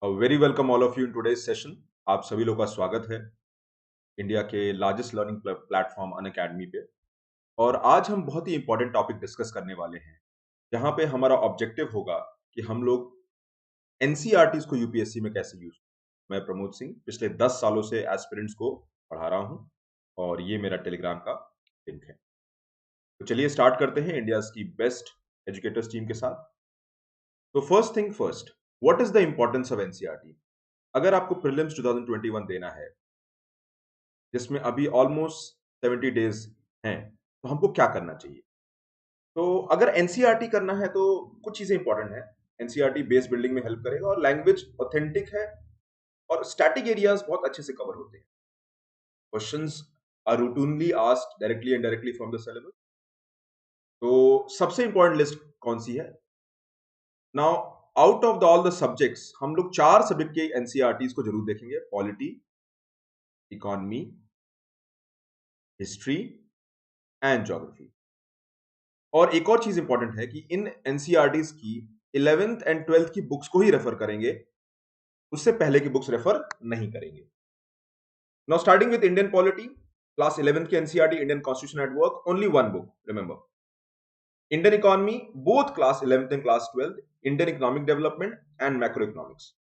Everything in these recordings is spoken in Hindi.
Very welcome all of you in today's session. आप सभी लोग का स्वागत है इंडिया के लार्जेस्ट लर्निंग प्लेटफॉर्म अनअकैडमी पे। और आज हम बहुत ही इंपॉर्टेंट टॉपिक डिस्कस करने वाले हैं, जहां पे हमारा ऑब्जेक्टिव होगा कि हम लोग एनसीईआरटीज को यूपीएससी में कैसे यूज। मैं प्रमोद सिंह पिछले 10 सालों से एस्पिरेंट्स को पढ़ा रहा हूं और ये मेरा टेलीग्राम का लिंक है। तो चलिए स्टार्ट करते हैं इंडिया की बेस्ट एजुकेटर्स टीम के साथ। तो first thing first, what is the importance of NCERT? अगर आपको प्रीलिम्स 2021 देना है, जिसमें अभी ऑलमोस्ट 70 डेज हैं, तो हमको क्या करना चाहिए? तो अगर एनसीईआरटी करना है तो कुछ चीजें इंपॉर्टेंट है। एनसीईआरटी बेस बिल्डिंग में हेल्प करेगा और लैंग्वेज ऑथेंटिक है और स्टैटिक एरियाज बहुत अच्छे से कवर होते हैं। Questions are routinely asked directly and directly from the syllabus. तो सबसे इंपॉर्टेंट लिस्ट कौन सी है? Now, out of the all the subjects हम लोग 4 सब्जेक्ट के एनसीईआरटीज को जरूर देखेंगे: polity, economy, history and geography. और एक और चीज इंपॉर्टेंट है कि इन एनसीईआरटीज की 11th एंड 12th की बुक्स को ही रेफर करेंगे, उससे पहले की बुक्स रेफर नहीं करेंगे। Now starting with Indian polity, class 11th की NCERT Indian constitution at work, only one book, remember. Indian economy, both class 11th and class 12th, Indian economic development and macro economics.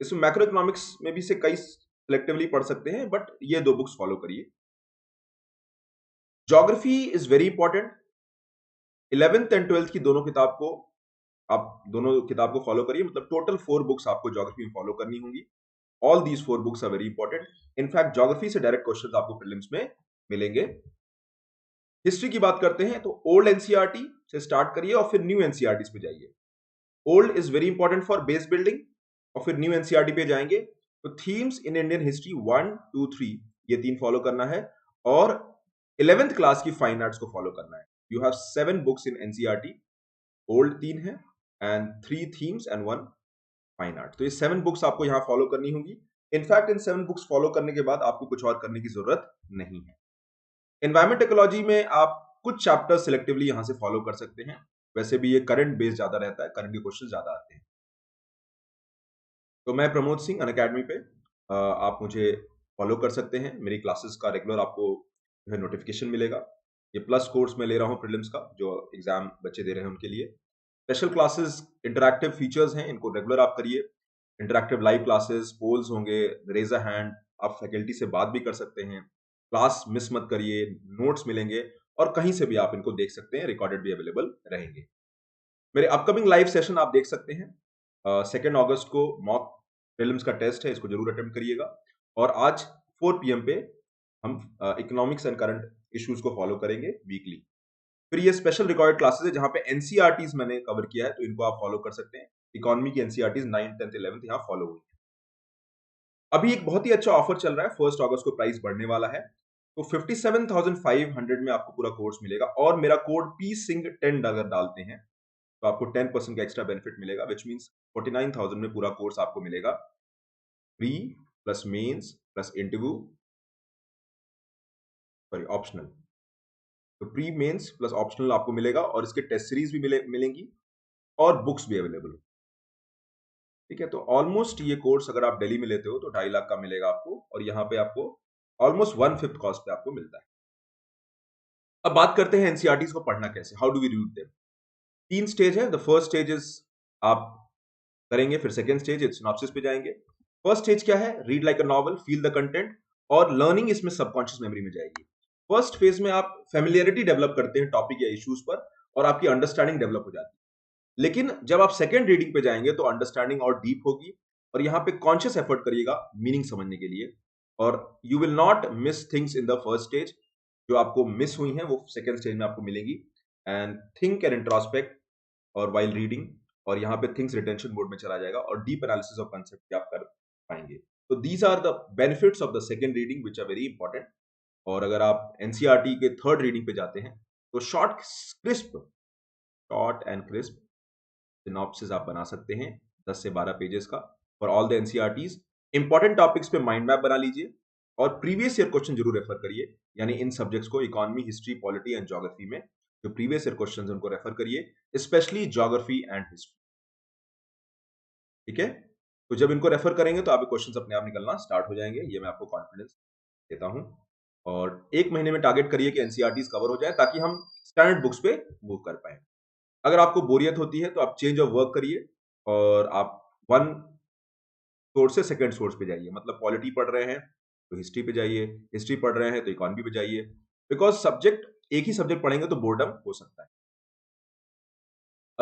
इसमें मैक्रो इकोनॉमिक्स में भी से कई सिलेक्टिवली पढ़ सकते हैं, बट ये 2 बुक्स फॉलो करिए। Geography is very important. 11th and 12th की दोनों किताब को आप दोनों किताब को फॉलो करिए, मतलब टोटल 4 बुक्स आपको ज्योग्राफी में फॉलो करनी होंगी। All these 4 books are very important. In fact geography से डायरेक्ट क्वेश्चंस आपको प्रीलिम्स में मिलेंगे। हिस्ट्री की बात करते हैं तो ओल्ड एनसीईआरटी से स्टार्ट करिए और फिर न्यू एनसीईआरटी पे जाइए। Old is very important for base building और फिर न्यू एनसीईआरटी पे जाएंगे तो थीम्स इन इंडियन हिस्ट्री 1, 2, 3, ये 3 फॉलो करना है। और 11th क्लास की फाइन आर्ट्स को फॉलो करना है। You have 7 books in NCERT, old 3 है and 3 themes and 1 fine art. तो ये 7 बुक्स आपको यहाँ फॉलो करनी होगी। इनफैक्ट इन 7 बुक्स फॉलो करने के बाद आपको कुछ और करने की जरूरत नहीं है। एनवायरमेंट इकोलॉजी में आप कुछ चैप्टर सिलेक्टिवली यहां से फॉलो कर सकते हैं। वैसे भी ये करंट बेस्ड ज्यादा रहता है, करंट के क्वेश्चन ज्यादा आते हैं। तो मैं प्रमोद सिंह अनअकैडमी पे, आप मुझे फॉलो कर सकते हैं। मेरी क्लासेस का रेगुलर आपको जो है नोटिफिकेशन मिलेगा। ये प्लस कोर्स में ले रहा हूँ प्रीलिम्स का, जो एग्जाम बच्चे दे रहे हैं उनके लिए। स्पेशल क्लासेस, इंटरैक्टिव फीचर्स हैं, इनको रेगुलर आप करिए। इंटरैक्टिव लाइव क्लासेस, पोल्स होंगे, रेज अ हैंड, आप फैकल्टी से बात भी कर सकते हैं। क्लास मिस मत करिए, नोट्स मिलेंगे और कहीं से भी आप इनको देख सकते हैं, रिकॉर्डेड भी अवेलेबल रहेंगे। मेरे अपकमिंग लाइव सेशन आप देख सकते हैं। 2 अगस्त को मॉक प्रीलिम्स का टेस्ट है, इसको जरूर अटेम्प्ट करिएगा। और आज 4 पीएम पे हम इकोनॉमिक्स एंड करंट इश्यूज को फॉलो करेंगे वीकली। फिर ये स्पेशल रिकॉर्डेड क्लासेस है जहां पे एनसीईआरटीज मैंने कवर किया है, तो इनको आप फॉलो कर सकते हैं। इकोनॉमी की एनसीईआरटीज 9th, 10th, 11th यहाँ फॉलो हुई है। अभी एक बहुत ही अच्छा ऑफर चल रहा है, 1 अगस्त को प्राइस बढ़ने वाला है। तो 57,500 में आपको पूरा कोर्स मिलेगा और मेरा कोड पी सिंह 10 अगर डालते हैं तो आपको 10% का एक्स्ट्रा बेनिफिट मिलेगा, विच मीन्स 49,000 में पूरा कोर्स आपको मिलेगा। Pre plus mains plus interview, sorry optional. तो प्री मेंस प्लस ऑप्शनल आपको मिलेगा और इसके टेस्ट सीरीज भी मिलेंगी और बुक्स भी अवेलेबल। ठीक है, तो ऑलमोस्ट ये कोर्स अगर आप दिल्ली में लेते हो तो 2.5 लाख का मिलेगा आपको, और यहाँ पे आपको ऑलमोस्ट 1/5 कॉस्ट पे आपको मिलता है। अब बात करते हैं एनसीईआरटीज को पढ़ना कैसे, how do we read them. 3 stage है। द फर्स्ट स्टेज इज आप करेंगे, फिर सेकंड स्टेज इज सिनॉप्सिस पे जाएंगे। फर्स्ट स्टेज क्या है? Read like a novel, feel the content, और लर्निंग इसमें सबकॉन्शियस मेमोरी में जाएगी। फर्स्ट फेज में आप फेमिलियरिटी डेवलप करते हैं टॉपिक या इश्यूज पर और आपकी अंडरस्टैंडिंग डेवलप हो जाती है। लेकिन जब आप सेकंड रीडिंग पे जाएंगे तो अंडरस्टैंडिंग और डीप होगी और यहाँ पे कॉन्शियस एफर्ट करिएगा मीनिंग समझने के लिए, और you will not miss things in the first stage. जो आपको मिस हुई हैं वो सेकंड स्टेज में आपको मिलेंगी। एंड थिंक एंड इंट्रोस्पेक्ट और वाइल रीडिंग, और यहाँ पे थिंग्स रिटेंशन मोड में चला जाएगा और डीप एनालिसिस ऑफ कंसेप्ट आप कर पाएंगे। तो these are the benefits of the second reading which are very important. और अगर आप एनसीईआरटी के थर्ड रीडिंग पे जाते हैं तो शॉर्ट एंड क्रिस्प सिनॉप्सिस आप बना सकते हैं 10 से 12 पेजेस का for all the NCERTs. Important topics पे माइंड मैप बना लीजिए और प्रीवियस ईयर क्वेश्चन जरूर रेफर करिए, यानी इन सब्जेक्ट्स को, economy, history, polity and geography में जो प्रीवियस ईयर क्वेश्चंस उनको रेफर करिए, स्पेशली ज्योग्राफी एंड हिस्ट्री। ठीक है, तो जब इनको रेफर करेंगे तो आपके क्वेश्चंस अपने आप निकलना स्टार्ट हो जाएंगे, ये मैं आपको कॉन्फिडेंस देता हूँ। और 1 महीने में टारगेट करिए कि एनसीईआरटीज़ कवर हो जाए ताकि हम स्टैंडर्ड बुक्स पे मूव कर पाएँ। अगर आपको बोरियत होती है तो आप चेंज ऑफ वर्क करिए और आप 1 सोर्स से सेकंड सोर्स पे जाइए। मतलब पॉलिटी पढ़ रहे हैं तो हिस्ट्री पे जाइए, हिस्ट्री पढ़ रहे हैं तो इकोनॉमी पे जाइए। बिकॉज़ सब्जेक्ट एक ही सब्जेक्ट पढ़ेंगे तो बोरडम हो सकता है।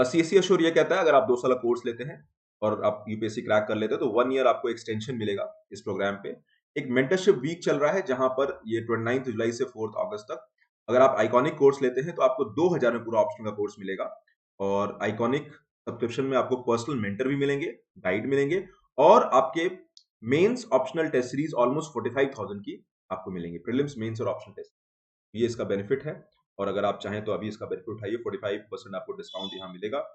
सीएससी एश्योर ये कहता है अगर आप 2 साल का कोर्स लेते हैं और आप यूपीएससी क्रैक कर लेते हैं तो 1 ईयर आपको एक्सटेंशन मिलेगा इस प्रोग्राम पे। एक मेंटरशिप वीक चल रहा है जहां पर ये 29 जुलाई से 4 अगस्त तक अगर आप आइकॉनिक कोर्स लेते हैं तो आपको 2000 में पूरा ऑप्शनल का कोर्स मिलेगा। और आइकॉनिक सब्सक्रिप्शन में आपको पर्सनल मेंटर भी मिलेंगे, गाइड मिलेंगे और आपके mains optional test series almost 45,000 की आपको मिलेंगे। प्रीलिम्स, मेंस और ऑप्शनल टेस्ट, ये इसका बेनिफिट है। और अगर आप चाहें तो अभी इसका बेनिफिट उठाइए, 45% आपको डिस्काउंट यहाँ मिलेगा।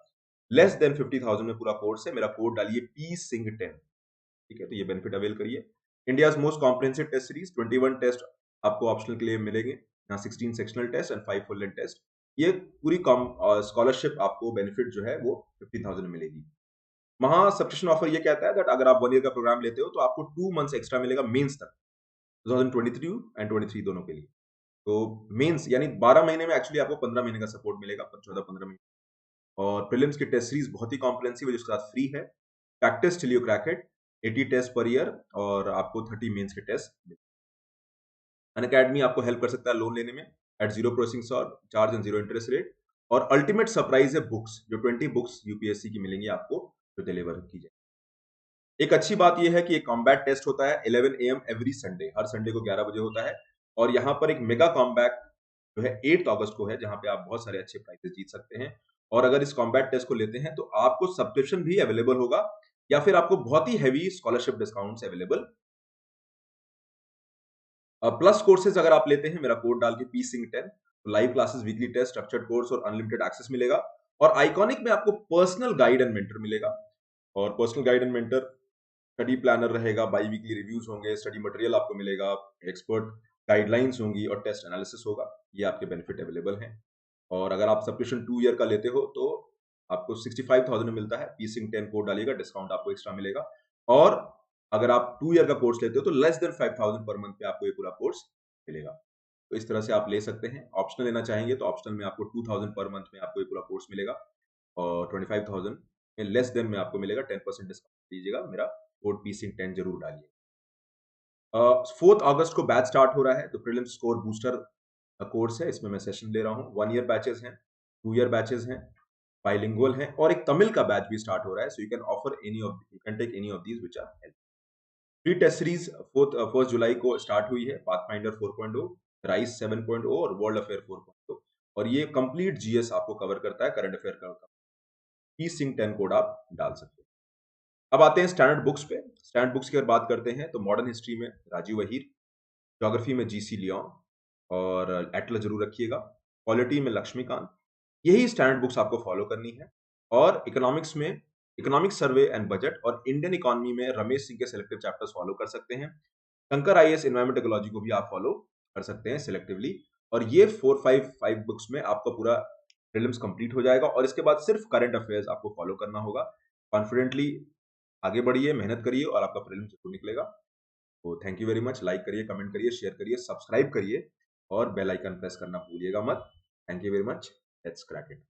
लेस देन 50,000 में पूरा कोर्स है। मेरा कोड डालिए पी सिंह 10, ठीक है? तो ये बेनिफिट अवेल करिए। India's most comprehensive test series 21 test आपको ऑप्शनल के लिए मिलेंगे। यहाँ 16 sectional test and 5 full length test. ये पूरी स्कॉलरशिप आपको बेनिफिट जो है वो 15,000 में मिलेगी। वहाँ सब्सक्रिप्शन ऑफर ये कहता है दैट अगर आप 1 ईयर का प्रोग्राम लेते हो तो आपको 2 मंथ्स एक्स्ट्रा मिलेगा मेंस तक, 2022 एंड 23 दोनों के लिए। तो मेंस यानी 12 महीने में एक्चुअली आपको 15 महीने का सपोर्ट मिलेगा, 14-15 महीने। और प्रीलिम्स की टेस्ट सीरीज बहुत ही कॉम्प्रिहेंसिव है जिसके साथ फ्री है। Practice till you crack it, 80 test per year और आपको 30 मेंस के टेस्ट। अनअकैडमी आपको हेल्प कर सकता है लोन लेने में at zero processing charge and zero interest rate. और अल्टीमेट सरप्राइज है बुक्स, जो 20 बुक्स यूपीएससी की मिलेंगी आपको जो डिलीवर की जाए। एक अच्छी बात यह है कि एक कॉम्बैट टेस्ट होता है 11 AM every Sunday, her Sunday को 11 बजे होता है। और यहाँ पर एक मेगा कॉम्बैट जो है 8 अगस्त को है जहां पे आप बहुत सारे अच्छे प्राइजेस जीत सकते हैं। और अगर इस कॉम्बैट टेस्ट को लेते हैं तो आपको सब्सक्रिप्शन भी अवेलेबल होगा या फिर आपको बहुत ही heavy scholarship discounts available. Plus courses अगर आप लेते हैं मेरा कोड डाल के पी सिंह 10 तो live classes, weekly test, structured course और अनलिमिटेड एक्सेस मिलेगा। और आइकॉनिक में आपको पर्सनल गाइड एंड मेंटर मिलेगा। और personal guide and mentor study planner रहेगा, बाई वीकली रिव्यूज होंगे, स्टडी मटेरियल आपको मिलेगा, एक्सपर्ट गाइडलाइंस होंगी और टेस्ट एनालिसिस होगा। ये आपके बेनिफिट अवेलेबल हैं। और अगर आप सब्सक्रिप्शन 2 ईयर का लेते हो तो आपको 65,000 में मिलता है। पी सिंह 10 कोड डालिएगा, डिस्काउंट आपको एक्स्ट्रा मिलेगा। और अगर आप 2 ईयर का कोर्स लेते हो तो लेस देन 5,000 पर मंथ पे आपको ये पूरा कोर्स मिलेगा। तो इस तरह से आप ले सकते हैं। ऑप्शनल लेना चाहेंगे तो ऑप्शनल में आपको 2,000 पर मंथ में आपको ये पूरा कोर्स मिलेगा और 25,000 में लेस देन में आपको मिलेगा 10% डिस्काउंट दीजिएगा। मेरा कोड पी सिंह 10 जरूर डालिए। 4 अगस्त को बैच स्टार्ट हो रहा है तो प्रीलिम्स स्कोर बूस्टर कोर्स है, इसमें मैं सेशन ले रहा हूँ। 1 ईयर बैचेस हैं, 2 ईयर बैचेस हैं, बाइलिंगुअल हैं और एक तमिल का बैच भी स्टार्ट हो रहा है। So you can take any of these which are help. Pre test series 1 जुलाई को स्टार्ट हुई है। पाथफाइंडर 4.0, राइस 7.0 और वर्ल्ड अफेयर 4.0। और ये कंप्लीट जीएस आपको कवर करता है, करंट अफेयर का। पी सिंह 10 कोड आप डाल सकते हैं। अब आते हैं स्टैंडर्ड बुक्स पे। स्टैंडर्ड बुक्स की अगर बात करते हैं तो मॉडर्न हिस्ट्री में राजीव अहीर, ज्योग्राफी में जीसी लियोन और एटलस जरूर रखिएगा। पॉलिटी में लक्ष्मीकांत। यही स्टैंडर्ड बुक्स आपको फॉलो करनी है। और इकोनॉमिक्स में इकोनॉमिक सर्वे एंड बजट और इंडियन इकोनॉमी में रमेश सिंह के सिलेक्टिव चैप्टर्स फॉलो कर सकते हैं। शंकर आईएएस एनवायरमेंट इकोलॉजी को भी आप फॉलो कर सकते हैं सिलेक्टिवली। और ये 4-5 बुक्स में आपका पूरा प्रीलिम्स कंप्लीट हो जाएगा और इसके बाद सिर्फ करंट अफेयर्स आपको फॉलो करना होगा। कॉन्फिडेंटली आगे बढ़िए, मेहनत करिए और आपका प्रीलिम्स जरूर निकलेगा। तो thank you very much. Like करिए, कमेंट करिए, शेयर करिए, सब्सक्राइब करिए और बेल आइकन प्रेस करना भूलिएगा मत। Thank you very much. Let's crack it.